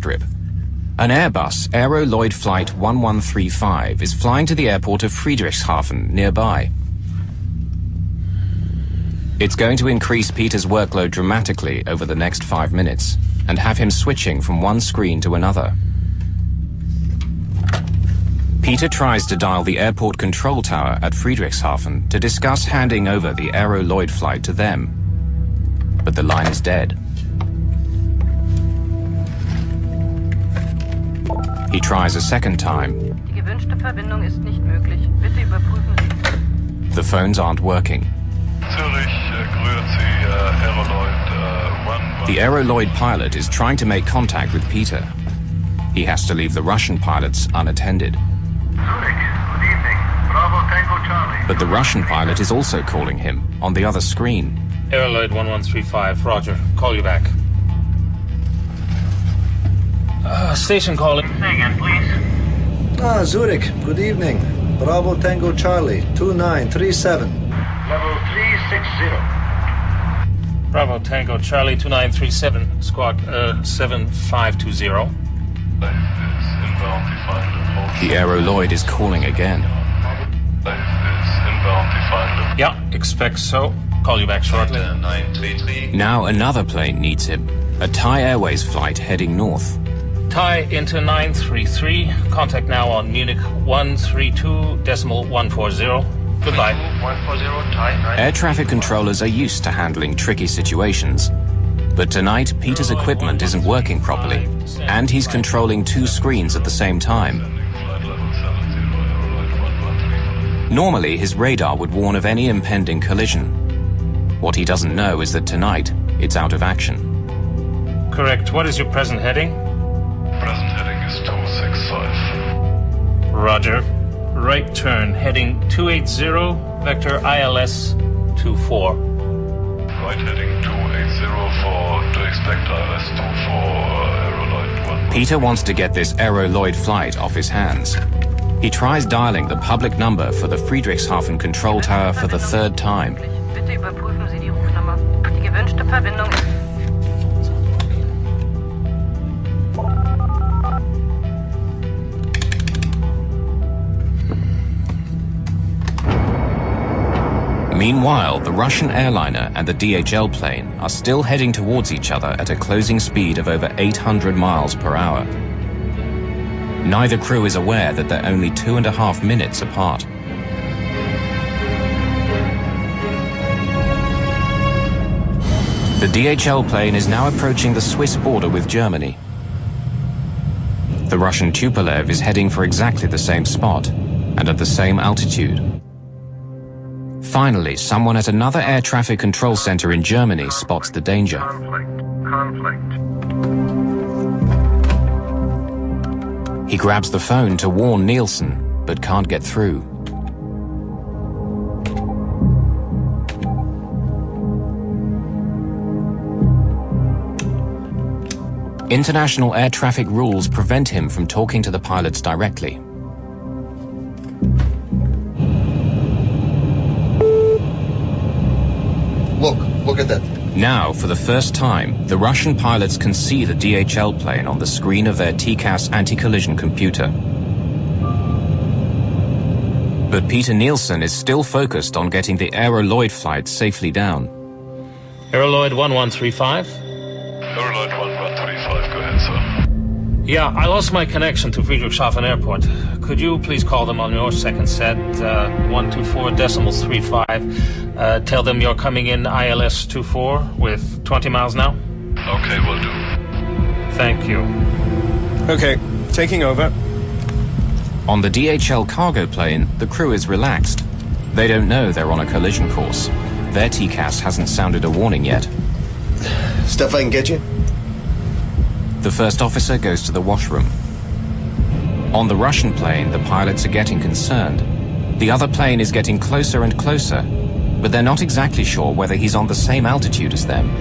airstrip. An Airbus Aero Lloyd Flight 1135 is flying to the airport of Friedrichshafen nearby. It's going to increase Peter's workload dramatically over the next 5 minutes and have him switching from one screen to another. Peter tries to dial the airport control tower at Friedrichshafen to discuss handing over the Aero Lloyd flight to them. But the line is dead. He tries a second time. Die gewünschte Verbindung ist nicht möglich. Bitte überprüfen Sie. The phones aren't working. The Aero Lloyd pilot is trying to make contact with Peter. He has to leave the Russian pilots unattended. Zurich, good evening. Bravo Tango Charlie. But the Russian pilot is also calling him on the other screen. Aero Lloyd 1135, roger. Call you back. Station calling. Say again, please. Zurich, good evening. Bravo Tango Charlie, 2937. Level 360. Bravo Tango Charlie 2937, squawk 7520. The Aero Lloyd is calling again. Yeah, expect so. Call you back shortly. Now another plane needs him. A Thai Airways flight heading north. Thai into 933. Contact now on Munich 132.140. Goodbye. 140 Thai. Air traffic controllers are used to handling tricky situations. But tonight, Peter's equipment isn't working properly, and he's controlling 2 screens at the same time. Normally, his radar would warn of any impending collision. What he doesn't know is that tonight, it's out of action. Correct. What is your present heading? Present heading is 265. Roger. Right turn, heading 280, vector ILS 24. Right heading 2804 to expect ILS 24 Aero Lloyd 1. Peter wants to get this Aero Lloyd flight off his hands. He tries dialing the public number for the Friedrichshafen control tower for the 3rd time. Bitte überprüfen Sie die Rufnummer. Die gewünschte Verbindung ist... Meanwhile, the Russian airliner and the DHL plane are still heading towards each other at a closing speed of over 800 miles per hour. Neither crew is aware that they're only 2.5 minutes apart. The DHL plane is now approaching the Swiss border with Germany. The Russian Tupolev is heading for exactly the same spot and at the same altitude. Finally, someone at another air traffic control center in Germany spots the danger. Conflict. He grabs the phone to warn Nielsen, but can't get through. International air traffic rules prevent him from talking to the pilots directly. Look at that. Now, for the first time, the Russian pilots can see the DHL plane on the screen of their TCAS anti-collision computer. But Peter Nielsen is still focused on getting the Aero Lloyd flight safely down. Aero Lloyd 1135. Aero Lloyd 1135, go ahead, sir. Yeah, I lost my connection to Friedrichshafen Airport. Could you please call them on your second set, 124.35. Tell them you're coming in ILS 24 with 20 miles now? Okay, will do. Thank you. Okay, taking over. On the DHL cargo plane, the crew is relaxed. They don't know they're on a collision course. Their TCAS hasn't sounded a warning yet. Stuff I can get you? The first officer goes to the washroom. On the Russian plane, the pilots are getting concerned. The other plane is getting closer and closer, but they're not exactly sure whether he's on the same altitude as them.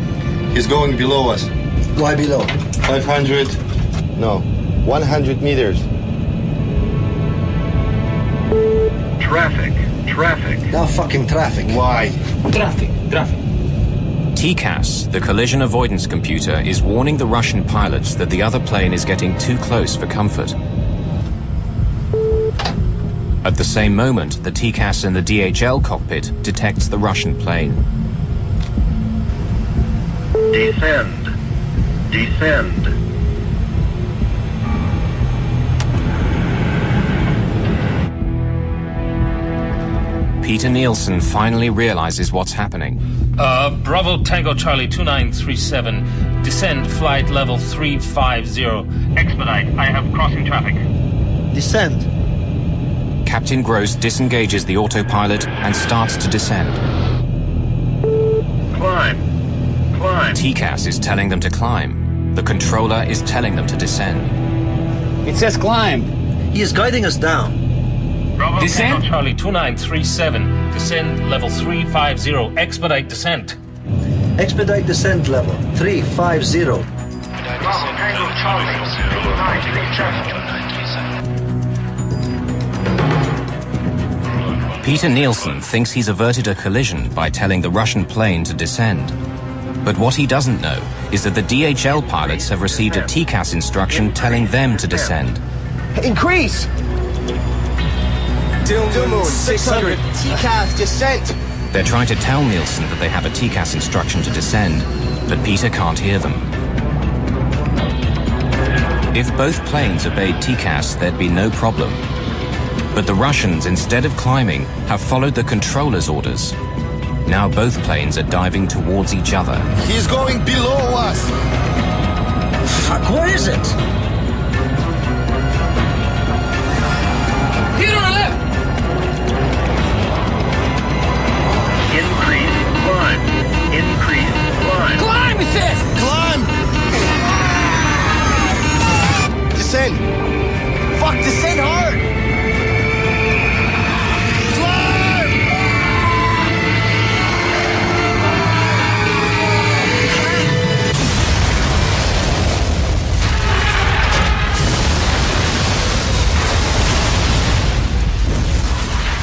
He's going below us. Why below? 500, no, 100 meters. Traffic. Now fucking traffic. Why? Traffic. TCAS, the collision avoidance computer, is warning the Russian pilots that the other plane is getting too close for comfort. At the same moment, the TCAS in the DHL cockpit detects the Russian plane. Descend. Descend. Peter Nielsen finally realizes what's happening. Bravo Tango Charlie 2937, descend flight level 350. Expedite, I have crossing traffic. Descend. Captain Gross disengages the autopilot and starts to descend. Climb. Climb. TCAS is telling them to climb. The controller is telling them to descend. It says climb. He is guiding us down. Bravo Descend? Tango Charlie 2937, descend level 350, expedite descent. Expedite descent level 350. Bravo Tango Charlie 2937. Peter Nielsen thinks he's averted a collision by telling the Russian plane to descend. But what he doesn't know is that the DHL pilots have received a TCAS instruction telling them to descend. Increase! Dilmoon 600, TCAS descent. They're trying to tell Nielsen that they have a TCAS instruction to descend, but Peter can't hear them. If both planes obeyed TCAS, there'd be no problem. But the Russians, instead of climbing, have followed the controller's orders. Now both planes are diving towards each other. He's going below us. Fuck, what is it? Get on the left! Increase climb. Increase climb. Climb, it says! Climb. Descend. Fuck, descend hard!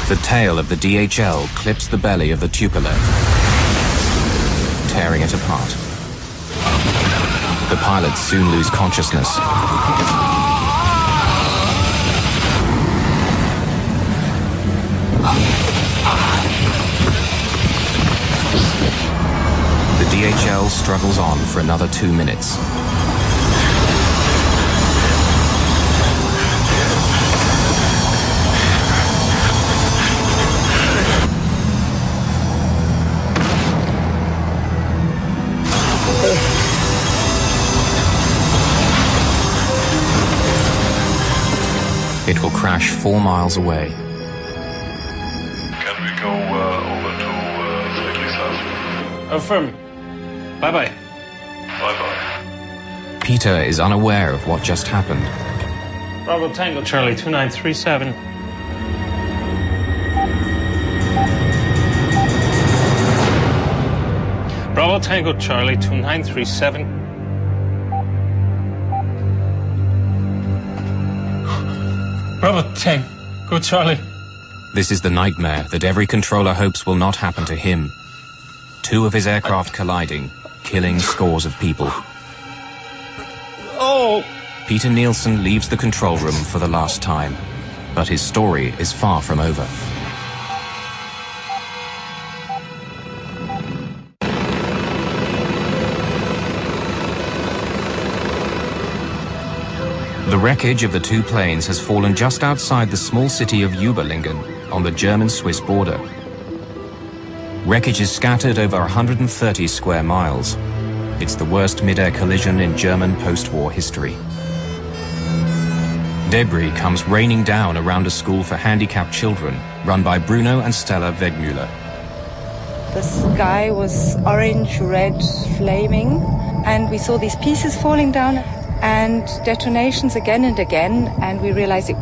The tail of the DHL clips the belly of the Tupolev, tearing it apart. The pilots soon lose consciousness. The DHL struggles on for another 2 minutes. It will crash 4 miles away. Can we go over to Friedrichshafen? Affirm. Bye-bye. Bye-bye. Peter is unaware of what just happened. Bravo Tango Charlie 2937. Bravo Tango Charlie 2937. Bravo Tango Charlie. This is the nightmare that every controller hopes will not happen to him. 2 of his aircraft colliding, killing scores of people. Oh! Peter Nielsen leaves the control room for the last time, but his story is far from over. The wreckage of the 2 planes has fallen just outside the small city of Überlingen on the German-Swiss border. Wreckage is scattered over 130 square miles. It's the worst mid-air collision in German post-war history. Debris comes raining down around a school for handicapped children run by Bruno and Stella Wegmüller. The sky was orange, red, flaming, and we saw these pieces falling down and detonations again and again, and we realized it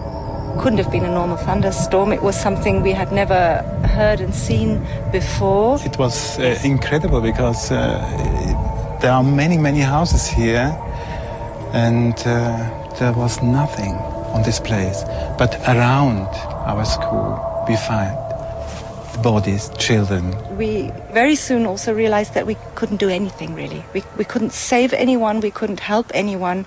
couldn't have been a normal thunderstorm. It was something we had never heard and seen before. It was incredible because there are many houses here, and there was nothing on this place. But around our school, we find bodies, children. We very soon also realized that we couldn't do anything really. We couldn't save anyone, we couldn't help anyone.